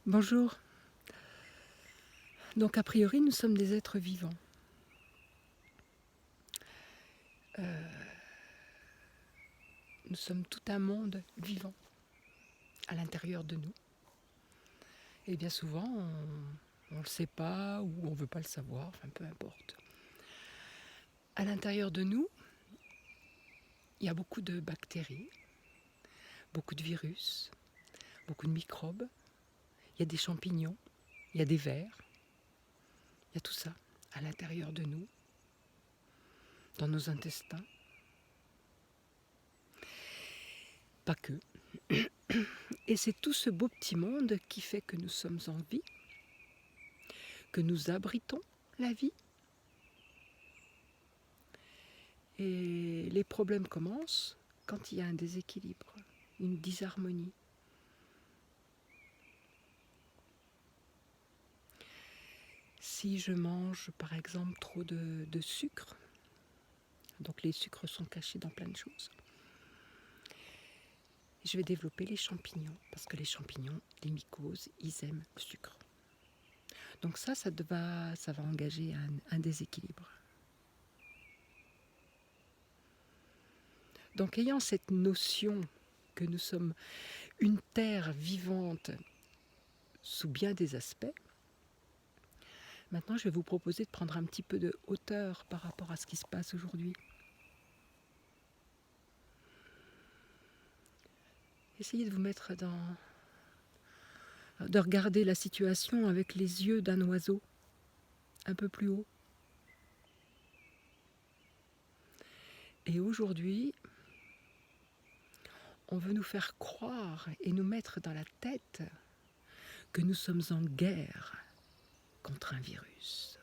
Bonjour. Donc a priori, nous sommes des êtres vivants. Nous sommes tout un monde vivant à l'intérieur de nous. Et bien souvent, on ne le sait pas ou on ne veut pas le savoir, enfin peu importe. À l'intérieur de nous, il y a beaucoup de bactéries, beaucoup de virus, beaucoup de microbes. Il y a des champignons, il y a des vers. Il y a tout ça à l'intérieur de nous, dans nos intestins. Pas que. Et c'est tout ce beau petit monde qui fait que nous sommes en vie, que nous abritons la vie. Et les problèmes commencent quand il y a un déséquilibre, une disharmonie. Si je mange par exemple trop de sucre, donc les sucres sont cachés dans plein de choses, je vais développer les champignons, parce que les champignons, les mycoses, ils aiment le sucre. Donc ça va engager un déséquilibre. Donc ayant cette notion que nous sommes une terre vivante sous bien des aspects, maintenant je vais vous proposer de prendre un petit peu de hauteur par rapport à ce qui se passe aujourd'hui. Essayez de vous mettre de regarder la situation avec les yeux d'un oiseau, un peu plus haut. Et aujourd'hui, on veut nous faire croire et nous mettre dans la tête que nous sommes en guerre contre un virus.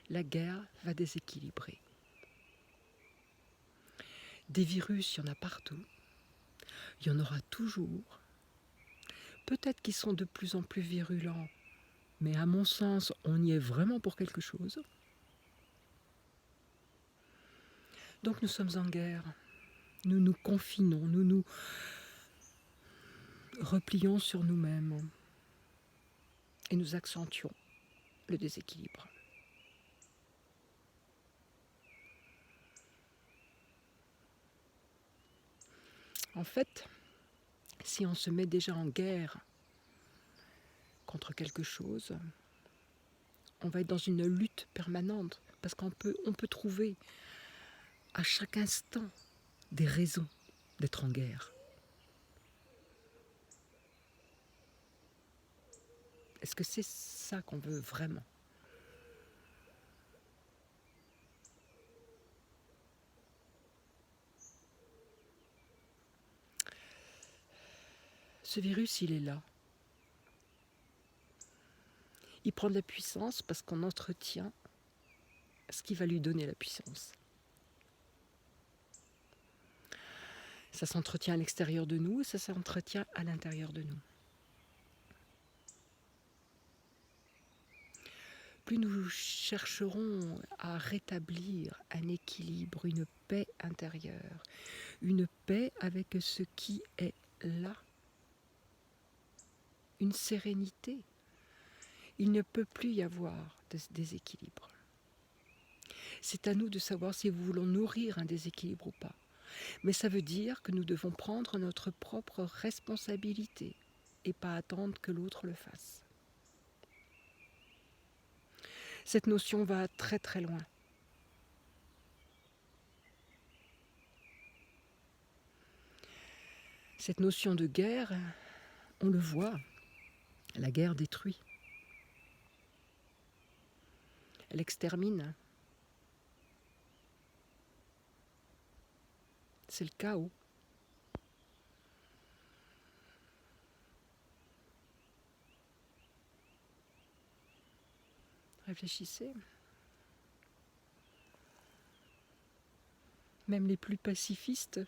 La guerre va déséquilibrer. Des virus, il y en a partout. Il y en aura toujours. Peut-être qu'ils sont de plus en plus virulents, mais à mon sens, on y est vraiment pour quelque chose. Donc nous sommes en guerre. Nous nous confinons, nous nous replions sur nous-mêmes et nous accentuons le déséquilibre. En fait, si on se met déjà en guerre contre quelque chose, on va être dans une lutte permanente parce qu'on peut trouver à chaque instant des raisons d'être en guerre. Est-ce que c'est ça qu'on veut vraiment ? Ce virus, il est là. Il prend de la puissance parce qu'on entretient ce qui va lui donner la puissance. Ça s'entretient à l'extérieur de nous et ça s'entretient à l'intérieur de nous. Plus nous chercherons à rétablir un équilibre, une paix intérieure, une paix avec ce qui est là, une sérénité. Il ne peut plus y avoir de déséquilibre. C'est à nous de savoir si nous voulons nourrir un déséquilibre ou pas. Mais ça veut dire que nous devons prendre notre propre responsabilité et pas attendre que l'autre le fasse. Cette notion va très très loin. Cette notion de guerre, on le voit, la guerre détruit. Elle extermine. C'est le chaos. Réfléchissez. Même les plus pacifistes,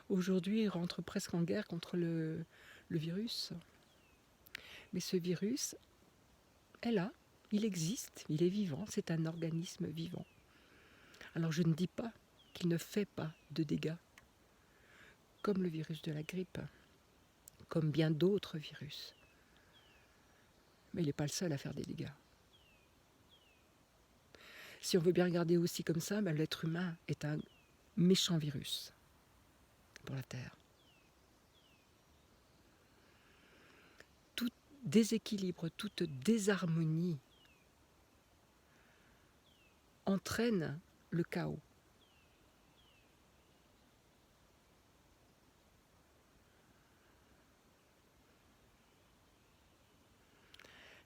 aujourd'hui, rentrent presque en guerre contre le virus. Mais ce virus est là, il existe, il est vivant, c'est un organisme vivant. Alors je ne dis pas qu'il ne fait pas de dégâts, comme le virus de la grippe, comme bien d'autres virus. Mais il n'est pas le seul à faire des dégâts. Si on veut bien regarder aussi comme ça, l'être humain est un méchant virus pour la Terre. Tout déséquilibre, toute désharmonie entraîne le chaos.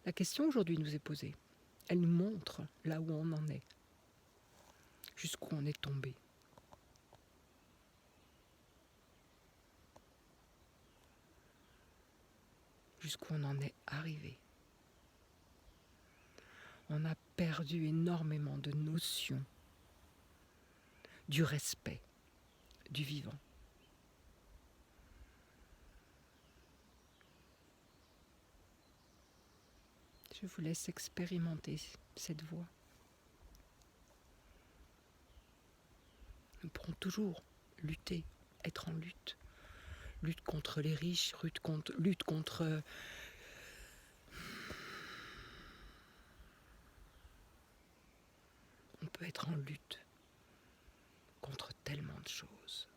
La question aujourd'hui nous est posée. Elle nous montre là où on en est, jusqu'où on est tombé. Jusqu'où on en est arrivé. On a perdu énormément de notions du respect du vivant. Je vous laisse expérimenter cette voie. Nous pourrons toujours lutter, être en lutte. Lutte contre les riches, lutte contre on peut être en lutte contre tellement de choses.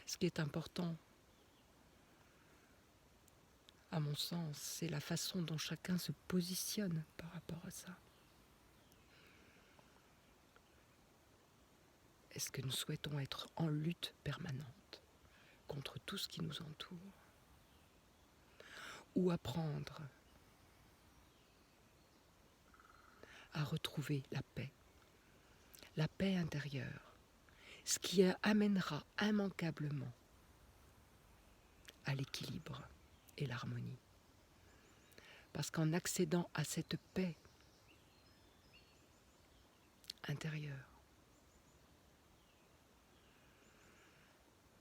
Ce qui est important, à mon sens, c'est la façon dont chacun se positionne par rapport à ça. Est-ce que nous souhaitons être en lutte permanente contre tout ce qui nous entoure? Ou apprendre à retrouver la paix intérieure, ce qui amènera immanquablement à l'équilibre et l'harmonie. Parce qu'en accédant à cette paix intérieure,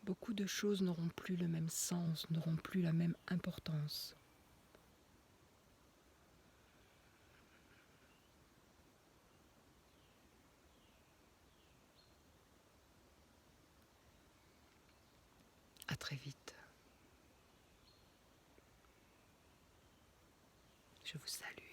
beaucoup de choses n'auront plus le même sens, n'auront plus la même importance. À très vite. Je vous salue.